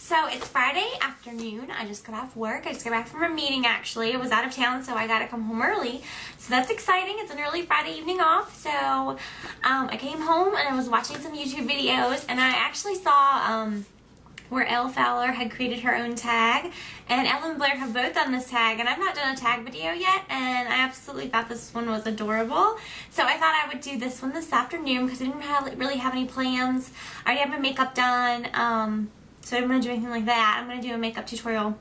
So it's Friday afternoon. I just got off work. I just got back from a meeting actually. I was out of town, so I got to come home early. So that's exciting. It's an early Friday evening off. So I came home and I was watching some YouTube videos, and I actually saw where Elle had created her own tag, and Elle and Blair have both done this tag, and I've not done a tag video yet, and I absolutely thought this one was adorable. So I thought I would do this one this afternoon because I didn't really have any plans. I already have my makeup done, so I'm going to do anything like that. I'm going to do a makeup tutorial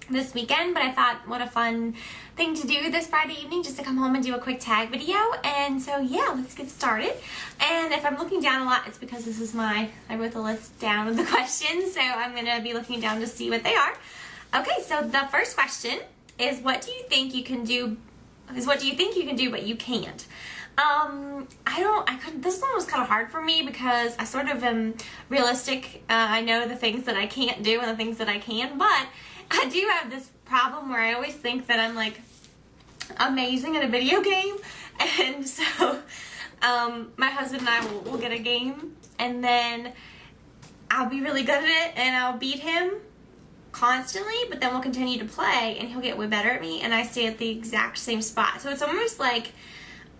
this weekend, but I thought what a fun thing to do this Friday evening, just to come home and do a quick tag video. And so yeah, let's get started. And if I'm looking down a lot, it's because this is I wrote the list down of the questions, so I'm going to be looking down to see what they are. Okay, so the first question is, what do you think you can do but you can't? This one was kind of hard for me because I sort of am realistic. I know the things that I can't do and the things that I can, but I do have this problem where I always think that I'm like amazing at a video game, and so my husband and I will get a game, and then I'll be really good at it and I'll beat him constantly, but then we'll continue to play and he'll get way better at me and I stay at the exact same spot. So it's almost like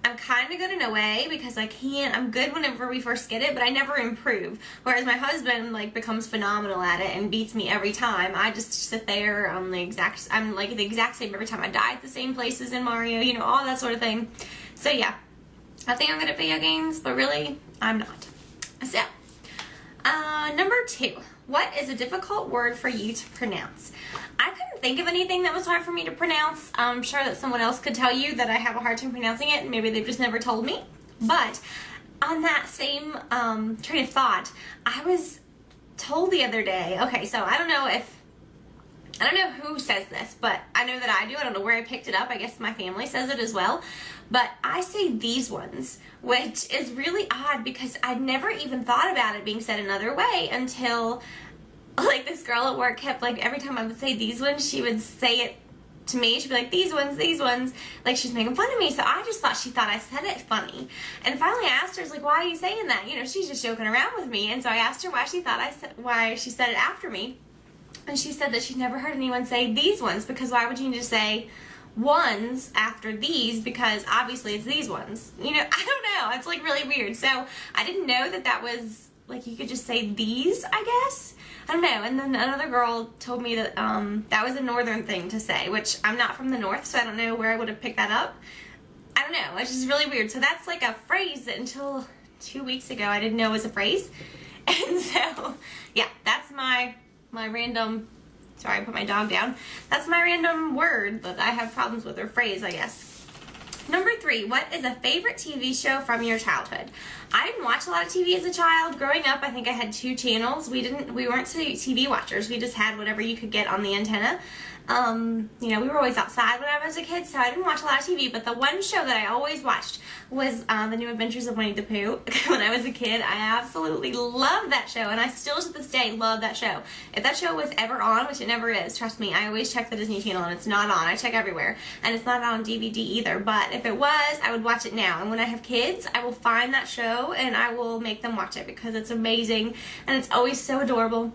I'm kind of good in a way because I'm good whenever we first get it, but I never improve. Whereas my husband becomes phenomenal at it and beats me every time. I just sit there I'm the exact same every time. I die at the same places in Mario, you know, all that sort of thing. So yeah, I think I'm good at video games, but really I'm not. So, number 2. What is a difficult word for you to pronounce? I couldn't think of anything that was hard for me to pronounce. I'm sure that someone else could tell you that I have a hard time pronouncing it, and maybe they've just never told me. But on that same train of thought, I was told the other day, okay, so I don't know who says this, but I know that I do. I don't know where I picked it up. I guess my family says it as well. But I say these ones, which is really odd because I'd never even thought about it being said another way until this girl at work kept every time I would say these ones, she would say it to me. She'd be like, these ones, like she's making fun of me. So I just thought she thought I said it funny. And finally I asked her, I was like, why are you saying that? You know, she's just joking around with me. And so I asked her why she said it after me. And she said that she'd never heard anyone say these ones, because why would you just say ones after these, because obviously it's these ones. You know, I don't know. It's really weird. So I didn't know that was you could just say these, I guess. I don't know. And then another girl told me that that was a northern thing to say, which I'm not from the north, so I don't know where I would have picked that up. I don't know. It's just really weird. So that's a phrase that until 2 weeks ago I didn't know was a phrase. And so yeah, that's my random, sorry, I put my dog down. That's my random word that I have problems with, or phrase, I guess. Number 3, what is a favorite TV show from your childhood? I didn't watch a lot of TV as a child. Growing up, I think I had 2 channels. We weren't TV watchers. We just had whatever you could get on the antenna. You know, we were always outside when I was a kid, so I didn't watch a lot of TV, but the one show that I always watched was The New Adventures of Winnie the Pooh. When I was a kid, I absolutely loved that show, and I still to this day love that show. If that show was ever on, which it never is, trust me, I always check the Disney Channel and it's not on. I check everywhere, and it's not on DVD either, but if it was, I would watch it now. And when I have kids, I will find that show and I will make them watch it because it's amazing and it's always so adorable.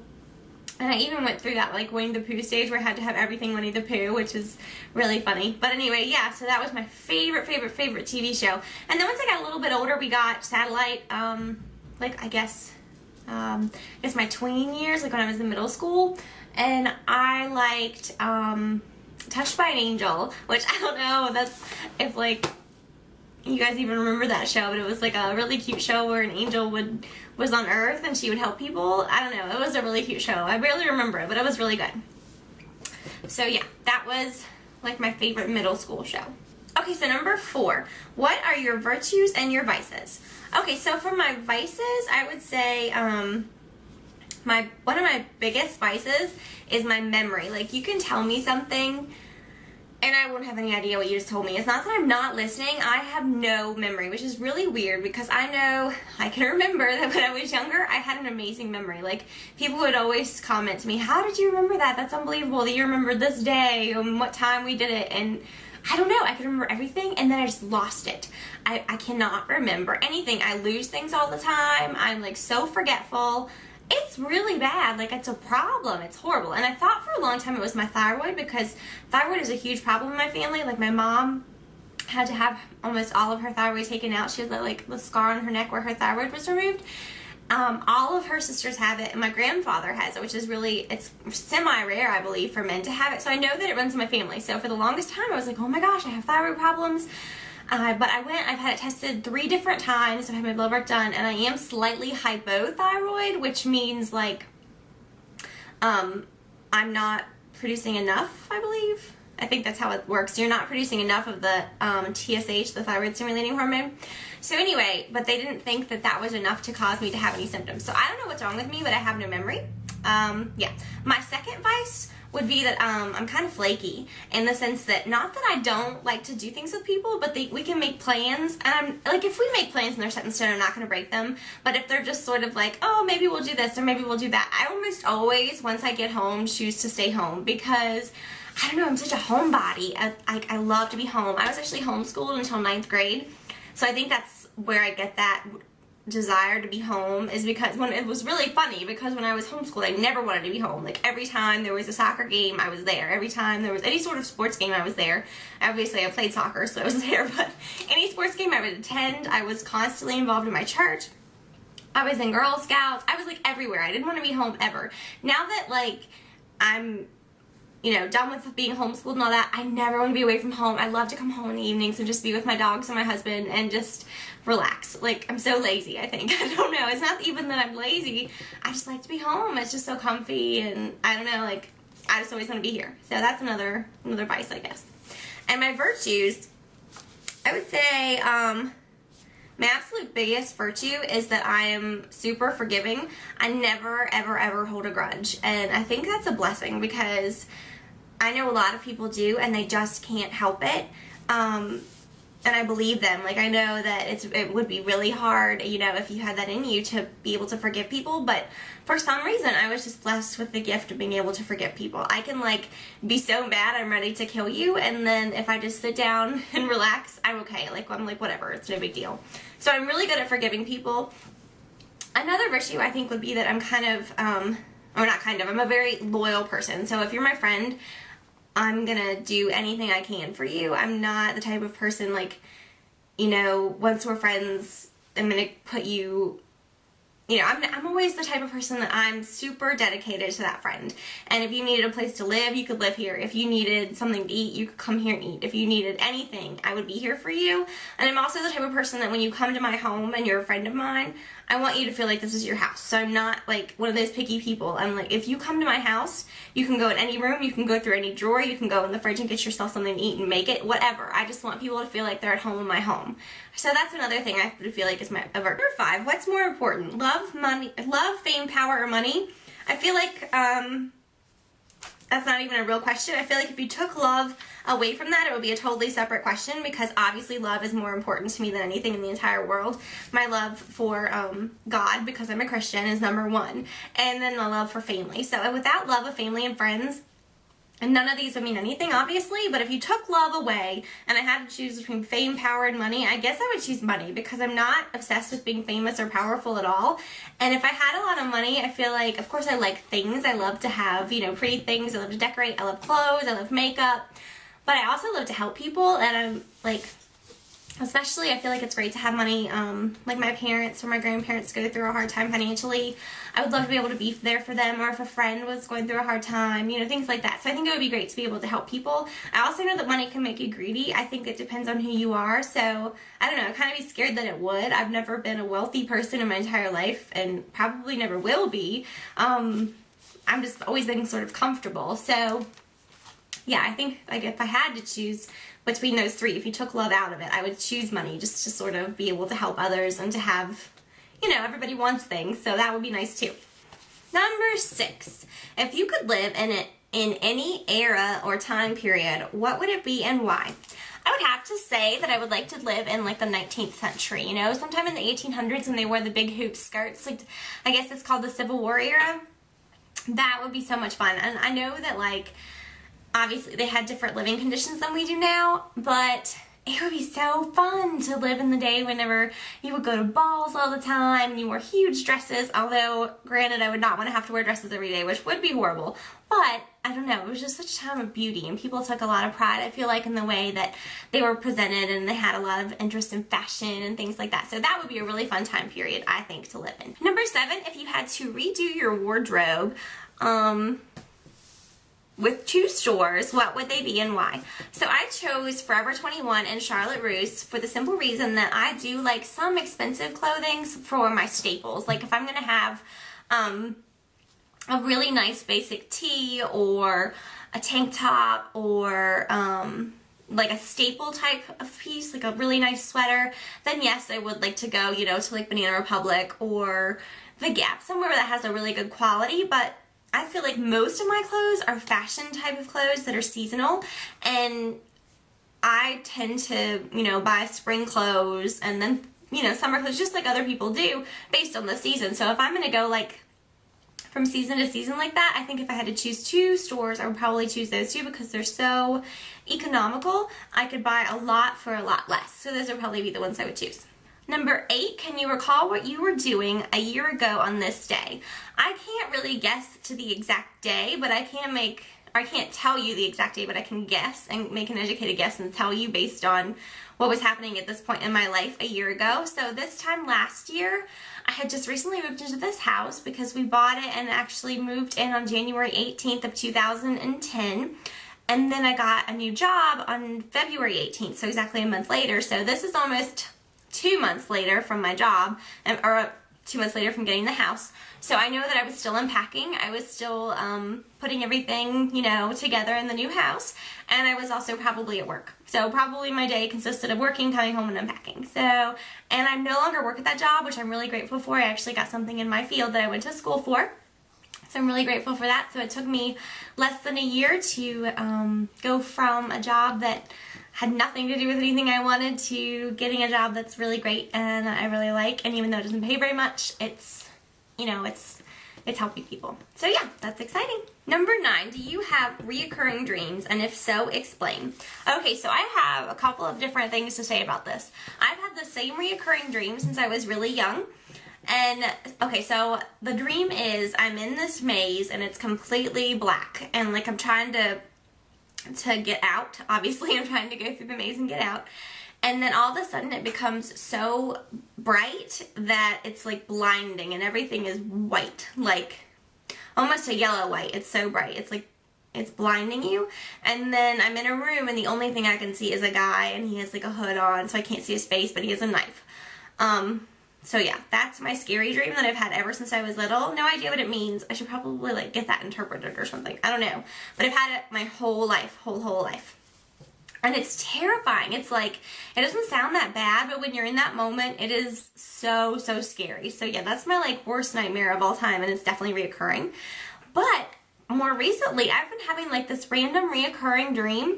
And I even went through that Winnie the Pooh stage where I had to have everything Winnie the Pooh, which is really funny. But anyway, yeah, so that was my favorite TV show. And then once I got a little bit older, we got satellite, I guess my tween years, when I was in middle school. And I liked Touched by an Angel, which I don't know if you guys even remember that show, but it was a really cute show where an angel was on Earth and she would help people. I don't know, it was a really cute show. I barely remember it, but it was really good. So yeah, that was my favorite middle school show. Okay, so number 4, what are your virtues and your vices? Okay, so for my vices, I would say one of my biggest vices is my memory. You can tell me something and I won't have any idea what you just told me. It's not that I'm not listening. I have no memory, which is really weird because I know I can remember that when I was younger, I had an amazing memory. People would always comment to me, how did you remember that? That's unbelievable that you remembered this day and what time we did it. And I don't know, I could remember everything and then I just lost it. I cannot remember anything. I lose things all the time. I'm so forgetful. it's really bad. Like, it's a problem. It's horrible. And I thought for a long time it was my thyroid, because thyroid is a huge problem in my family. Like, my mom had to have almost all of her thyroid taken out. She had like the scar on her neck where her thyroid was removed. All of her sisters have it, and my grandfather has it, which is really, it's semi-rare, I believe, for men to have it. So I know that it runs in my family. So for the longest time, I was like, oh my gosh, I have thyroid problems. But I've had it tested 3 different times. I've had my blood work done, and I am slightly hypothyroid, which means like, I'm not producing enough, I believe. I think that's how it works. You're not producing enough of the TSH, the thyroid stimulating hormone. So anyway, but they didn't think that that was enough to cause me to have any symptoms. So I don't know what's wrong with me, but I have no memory. Yeah. My second vice would be that I'm kind of flaky, in the sense that, not that I don't like to do things with people, but we can make plans, and I'm like, if we make plans and they're set in stone, I'm not going to break them. But if they're just sort of like, oh, maybe we'll do this or maybe we'll do that, I almost always, once I get home, choose to stay home, because I don't know, I'm such a homebody. I love to be home. I was actually homeschooled until 9th grade, so I think that's where I get that desire to be home, is because when it was really funny, because when I was homeschooled, I never wanted to be home. Like, every time there was a soccer game, I was there. Every time there was any sort of sports game, I was there. Obviously, I played soccer, so I was there, but any sports game I would attend, I was constantly involved in my church. I was in Girl Scouts. I was like everywhere. I didn't want to be home ever. Now that like I'm, you know, done with being homeschooled and all that, I never want to be away from home. I love to come home in the evenings and just be with my dogs and my husband and just relax. Like, I'm so lazy, I think. I don't know. It's not even that I'm lazy. I just like to be home. It's just so comfy, and I don't know, like, I just always want to be here. So that's another vice, I guess. And my virtues, I would say, my absolute biggest virtue is that I am super forgiving. I never, ever, ever hold a grudge. And I think that's a blessing, because I know a lot of people do, and they just can't help it. And I believe them. Like, I know that it would be really hard, you know, if you had that in you, to be able to forgive people. But for some reason, I was just blessed with the gift of being able to forgive people. I can, like, be so bad I'm ready to kill you, and then if I just sit down and relax, I'm okay. Like, I'm like, whatever, it's no big deal. So I'm really good at forgiving people. Another virtue, I think, would be that I'm kind of, I'm a very loyal person. So if you're my friend, I'm gonna do anything I can for you. I'm not the type of person, like, you know, once we're friends, I'm gonna put you, you know, I'm always the type of person that I'm super dedicated to that friend. And if you needed a place to live, you could live here. If you needed something to eat, you could come here and eat. If you needed anything, I would be here for you. And I'm also the type of person that when you come to my home and you're a friend of mine, I want you to feel like this is your house. So I'm not like one of those picky people. I'm like, if you come to my house, you can go in any room, you can go through any drawer, you can go in the fridge and get yourself something to eat and make it, whatever. I just want people to feel like they're at home in my home. So that's another thing I feel like is a virtue. Number 5, what's more important? Love, money, love, fame, power, or money? I feel like that's not even a real question. I feel like if you took love away from that, it would be a totally separate question, because obviously love is more important to me than anything in the entire world. My love for God, because I'm a Christian, is number 1. And then my love for family. So without love of family and friends, and none of these would mean anything, obviously, but if you took love away and I had to choose between fame, power, and money, I guess I would choose money, because I'm not obsessed with being famous or powerful at all. And if I had a lot of money, I feel like, of course, I like things. I love to have, you know, pretty things. I love to decorate. I love clothes. I love makeup. But I also love to help people, and I'm like, especially, I feel like it's great to have money, like my parents or my grandparents go through a hard time financially. I would love to be able to be there for them, or if a friend was going through a hard time, you know, things like that. So I think it would be great to be able to help people. I also know that money can make you greedy. I think it depends on who you are. So I don't know, I'd kind of be scared that it would. I've never been a wealthy person in my entire life, and probably never will be. I'm just always been sort of comfortable. So yeah, I think like if I had to choose between those 3, if you took love out of it, I would choose money, just to sort of be able to help others and to have, you know, everybody wants things, so that would be nice too. Number 6, if you could live in any era or time period, what would it be and why? I would have to say that I would like to live in like the 19th century, you know, sometime in the 1800s when they wore the big hoop skirts, like I guess it's called the Civil War era. That would be so much fun. And I know that, like, obviously they had different living conditions than we do now, but it would be so fun to live in the day whenever you would go to balls all the time and you wore huge dresses, although granted I would not want to have to wear dresses every day, which would be horrible, but I don't know, it was just such a time of beauty and people took a lot of pride, I feel like, in the way that they were presented, and they had a lot of interest in fashion and things like that. So that would be a really fun time period, I think, to live in. Number 7, if you had to redo your wardrobe, with 2 stores, what would they be and why? So I chose Forever 21 and Charlotte Russe for the simple reason that I do like some expensive clothing for my staples. Like if I'm going to have a really nice basic tee or a tank top or like a staple type of piece, like a really nice sweater, then yes, I would like to go, you know, to like Banana Republic or The Gap, somewhere that has a really good quality. But I feel like most of my clothes are fashion type of clothes that are seasonal, and I tend to, you know, buy spring clothes and then, you know, summer clothes just like other people do based on the season. So if I'm going to go like from season to season like that, I think if I had to choose 2 stores, I would probably choose those 2 because they're so economical. I could buy a lot for a lot less. So those would probably be the ones I would choose. Number 8, can you recall what you were doing a year ago on this day? I can't really guess to the exact day, but I can't tell you the exact day, but I can guess and make an educated guess and tell you based on what was happening at this point in my life a year ago. So this time last year, I had just recently moved into this house because we bought it and actually moved in on January 18th of 2010. And then I got a new job on February 18th, so exactly a month later. So this is almost 2 months later from my job, or 2 months later from getting the house. So I know that I was still unpacking. I was still putting everything, you know, together in the new house. And I was also probably at work. So probably my day consisted of working, coming home, and unpacking. So, and I no longer work at that job, which I'm really grateful for. I actually got something in my field that I went to school for. So I'm really grateful for that. So it took me less than a year to go from a job that had nothing to do with anything I wanted to getting a job that's really great and I really like, and even though it doesn't pay very much, it's, you know, it's helping people. So yeah, that's exciting. Number 9, do you have reoccurring dreams, and if so, explain. Okay, so I have a couple of different things to say about this. I've had the same reoccurring dream since I was really young. And okay, so the dream is I'm in this maze and it's completely black, and like I'm trying to get out. Obviously, I'm trying to go through the maze and get out. And then all of a sudden it becomes so bright that it's like blinding and everything is white, like almost a yellow white. It's so bright. It's like it's blinding you. And then I'm in a room and the only thing I can see is a guy, and he has like a hood on, so I can't see his face, but he has a knife. So yeah, that's my scary dream that I've had ever since I was little. No idea what it means. I should probably like get that interpreted or something. I don't know. But I've had it my whole life, whole life. And it's terrifying. It's like, it doesn't sound that bad, but when you're in that moment, it is so, so scary. So yeah, that's my like worst nightmare of all time, and it's definitely reoccurring. But more recently, I've been having like this random reoccurring dream,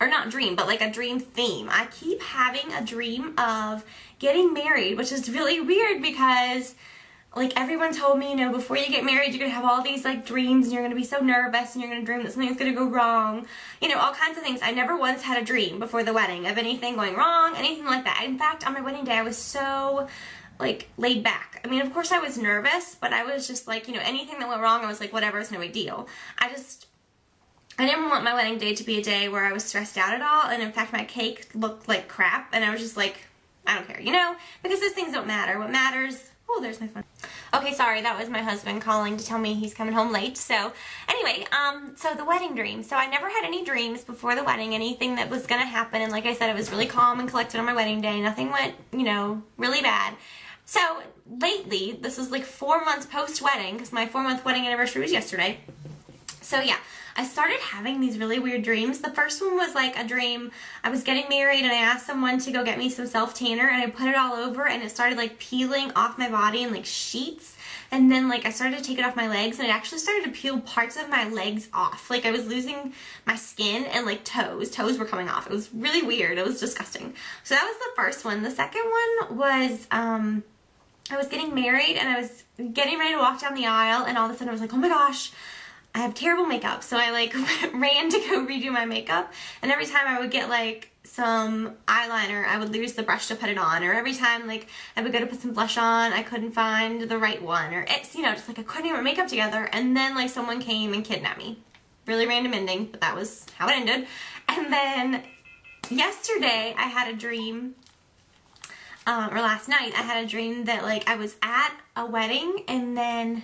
or not dream, but like a dream theme. I keep having a dream of getting married, which is really weird because like everyone told me, you know, before you get married, you're going to have all these like dreams and you're going to be so nervous and you're going to dream that something's going to go wrong. You know, all kinds of things. I never once had a dream before the wedding of anything going wrong, anything like that. In fact, on my wedding day, I was so like laid back. I mean, of course I was nervous, but I was just like, you know, anything that went wrong, I was like, whatever, it's no big deal. I didn't want my wedding day to be a day where I was stressed out at all, and in fact my cake looked like crap, and I was just like, I don't care, you know, because those things don't matter. What matters, oh, there's my phone. Okay, sorry, that was my husband calling to tell me he's coming home late. So anyway, so the wedding dream. So I never had any dreams before the wedding, anything that was gonna happen, and like I said, I was really calm and collected on my wedding day. Nothing went, you know, really bad. So lately, this is like 4 months post-wedding, because my 4-month wedding anniversary was yesterday. So yeah, I started having these really weird dreams. The first one was like a dream. I was getting married and I asked someone to go get me some self-tanner, and I put it all over and it started like peeling off my body in like sheets. And then like I started to take it off my legs, and it actually started to peel parts of my legs off. Like I was losing my skin, and like toes were coming off. It was really weird. It was disgusting. So that was the first one. The second one was I was getting married and I was getting ready to walk down the aisle, and all of a sudden I was like, oh my gosh, I have terrible makeup. So I like ran to go redo my makeup, and every time I would get like some eyeliner, I would lose the brush to put it on, or every time like I would go to put some blush on, I couldn't find the right one, or it's, you know, just like I couldn't get my makeup together, and then like someone came and kidnapped me. Really random ending, but that was how it ended. And then yesterday I had a dream, or last night I had a dream that like I was at a wedding, and then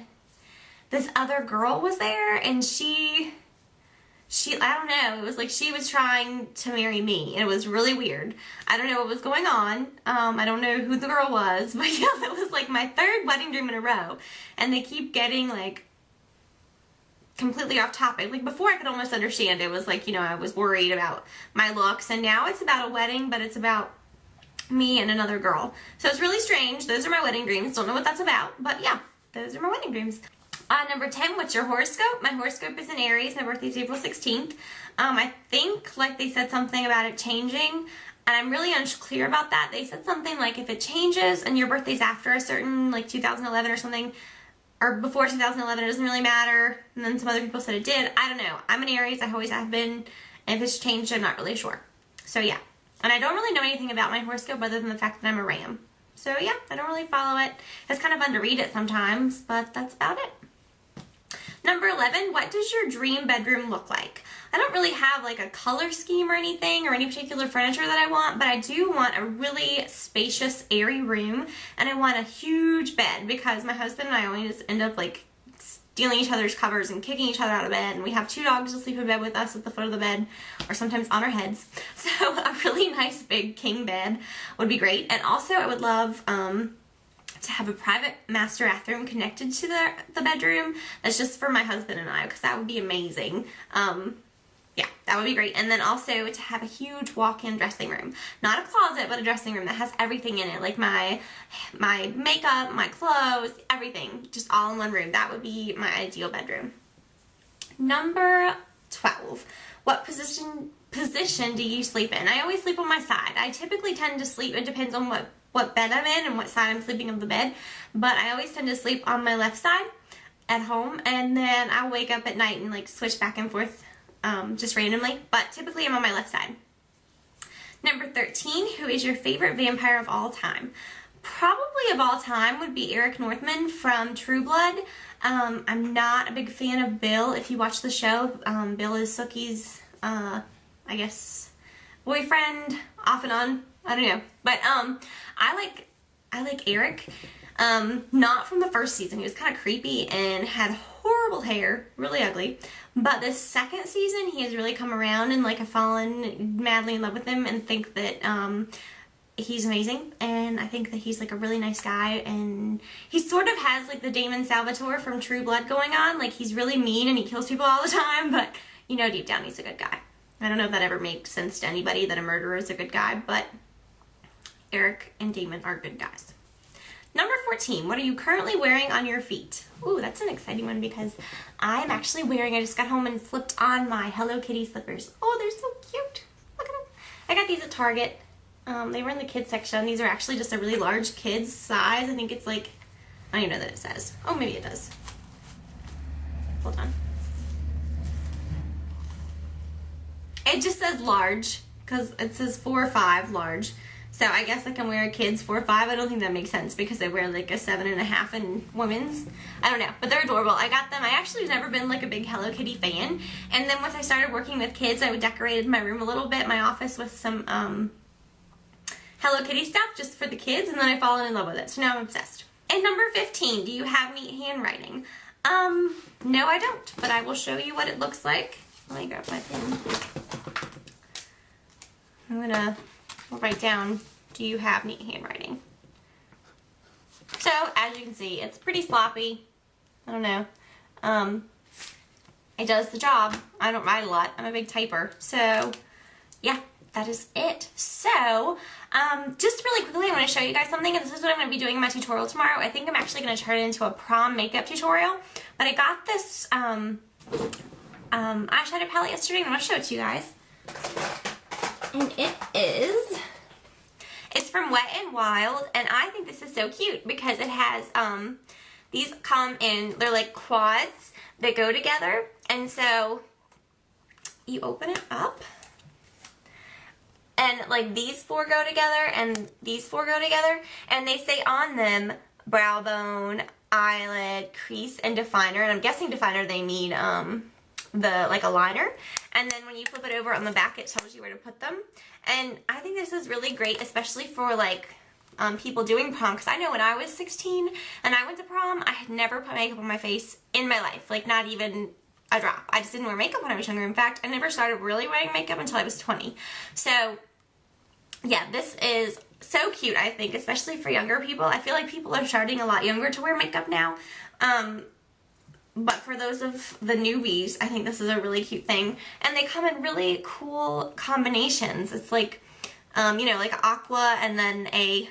this other girl was there, and she I don't know, it was like she was trying to marry me, and it was really weird. I don't know what was going on. I don't know who the girl was, but yeah, that was like my third wedding dream in a row, and they keep getting like completely off topic. Like before I could almost understand, it was like, you know, I was worried about my looks, and now it's about a wedding, but it's about me and another girl. So it's really strange. Those are my wedding dreams. Don't know what that's about, but yeah, those are my wedding dreams. Number 10, what's your horoscope? My horoscope is in Aries. My birthday's April 16th. I think like they said something about it changing, and I'm really unclear about that. They said something like if it changes and your birthday's after a certain, like 2011 or something, or before 2011, it doesn't really matter. And then some other people said it did. I don't know. I'm an Aries. I always have been. And if it's changed, I'm not really sure. So yeah. And I don't really know anything about my horoscope other than the fact that I'm a Ram. So yeah, I don't really follow it. It's kind of fun to read it sometimes, but that's about it. Number 11, what does your dream bedroom look like? I don't really have like a color scheme or anything or any particular furniture that I want, but I do want a really spacious, airy room, and I want a huge bed because my husband and I always end up like stealing each other's covers and kicking each other out of bed, and we have 2 dogs to sleep in bed with us at the foot of the bed, or sometimes on our heads. So a really nice big king bed would be great. And also I would love to have a private master bathroom connected to the bedroom that's just for my husband and I, because that would be amazing. Yeah, that would be great. And then also to have a huge walk-in dressing room. Not a closet, but a dressing room that has everything in it, like my makeup, my clothes, everything, just all in one room. That would be my ideal bedroom. Number 12, what position do you sleep in? I always sleep on my side. I typically tend to sleep, it depends on what bed I'm in and what side I'm sleeping on the bed, but I always tend to sleep on my left side at home, and then I'll wake up at night and like switch back and forth just randomly, but typically I'm on my left side. Number 13, who is your favorite vampire of all time? Probably of all time would be Eric Northman from True Blood. I'm not a big fan of Bill. If you watch the show, Bill is Sookie's, I guess, boyfriend, off and on. I don't know, but I like Eric. Not from the first season. He was kind of creepy and had horrible hair, really ugly. But this second season, he has really come around, and like I've fallen madly in love with him and think that he's amazing. And I think that he's like a really nice guy, and he sort of has like the Damon Salvatore from True Blood going on. Like he's really mean and he kills people all the time, but you know deep down he's a good guy. I don't know if that ever makes sense to anybody that a murderer is a good guy, but Eric and Damon are good guys. Number 14, what are you currently wearing on your feet? Ooh, that's an exciting one because I'm actually wearing, I just got home and flipped on my Hello Kitty slippers. Oh, they're so cute. Look at them. I got these at Target. They were in the kids section. These are actually just a really large kids size. I think it's like, I don't even know that it says. Oh, maybe it does. Hold on. It just says large because it says 4 or 5 large. So I guess I can wear a kid's 4 or 5. I don't think that makes sense because I wear like a 7.5 in women's. I don't know, but they're adorable. I got them. I actually have never been like a big Hello Kitty fan. And then once I started working with kids, I decorated my room a little bit, my office, with some Hello Kitty stuff just for the kids. And then I've fallen in love with it. So now I'm obsessed. And number 15, do you have neat handwriting? No, I don't, but I will show you what it looks like. Let me grab my pen. I'm gonna write down, do you have neat handwriting? So, as you can see, it's pretty sloppy. I don't know. It does the job. I don't write a lot. I'm a big typer. So, yeah, that is it. So, just really quickly, I want to show you guys something, and this is what I'm going to be doing in my tutorial tomorrow. I think I'm actually going to turn it into a prom makeup tutorial, but I got this eyeshadow palette yesterday, and I'm going to show it to you guys. And it's from Wet n Wild, and I think this is so cute because it has, these come in, they're like quads that go together, and so you open it up, and like these 4 go together and these 4 go together, and they say on them brow bone, eyelid, crease, and definer, and I'm guessing definer they mean the like a liner. And then when you flip it over on the back, it tells you where to put them. And I think this is really great, especially for like people doing prom, because I know when I was 16 and I went to prom, I had never put makeup on my face in my life, like not even a drop. I just didn't wear makeup when I was younger. In fact, I never started really wearing makeup until I was 20. So yeah, this is so cute, I think, especially for younger people. I feel like people are starting a lot younger to wear makeup now. But for those of the newbies, I think this is a really cute thing. And they come in really cool combinations. It's like, you know, like aqua and then a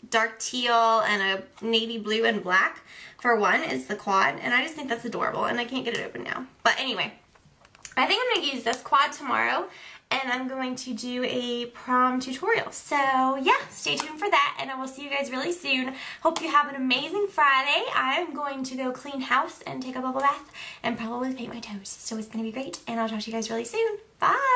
dark teal and a navy blue and black for one is the quad. And I just think that's adorable, and I can't get it open now. But anyway, I think I'm going to use this quad tomorrow, and I'm going to do a prom tutorial. So yeah, stay tuned for that, and I will see you guys really soon. Hope you have an amazing Friday. I'm going to go clean house and take a bubble bath and probably paint my toes. So it's going to be great, and I'll talk to you guys really soon. Bye!